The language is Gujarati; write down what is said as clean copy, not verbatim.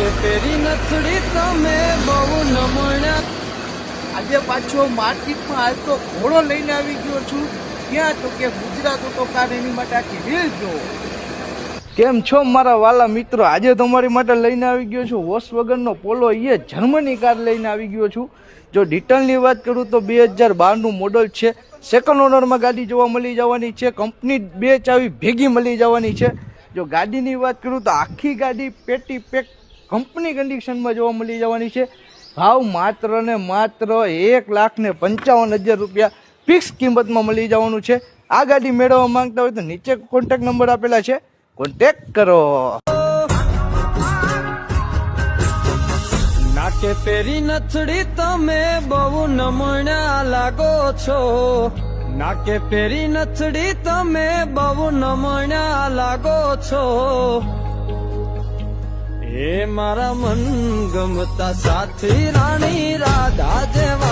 નાકે પેરી નથડી તમે બહુ નમણા. આજે પાછો માર્કેટમાં હાલ તો ઘોડો લઈને આવી ગયો છું. ક્યાં તો કે ગુજરાત તો કાર એની માટે આખી રીલ જો. કેમ છો મારા વાલા મિત્રો? આજે તમારી માટે લઈને આવી ગયો છું વોક્સવેગનનો પોલો. એ જર્મની કાર લઈને આવી ગયો છું. જો ડિટેલની વાત કરું તો 2012નું મોડલ છે. સેકન્ડ ઓનરમાં ગાડી જોવા મળી જવાની છે. કંપની 2 ચાવી ભેગી મળી જવાની છે. જો ગાડીની વાત કરું તો આખી ગાડી પેટી પેક કંપની કન્ડિશનમાં જોવા મળી જવાની છે. ભાવ માત્ર ને માત્ર 1,55,000 રૂપિયા ફિક્સ કિંમતમાં મળી જવાનું છે. આ ગાડી મેળવવા માંગતા હોય તો નીચે કોન્ટેક્ટ નંબર આપેલા છે, કોન્ટેક્ટ કરો. નાકે પેરી નથડી તમે બહુ નમણા લાગો છો. નાકે પેરી નથડી તમે બહુ નમણા લાગો છો. એ મારા મન ગમતા સાથી રાણી રાધા જેવા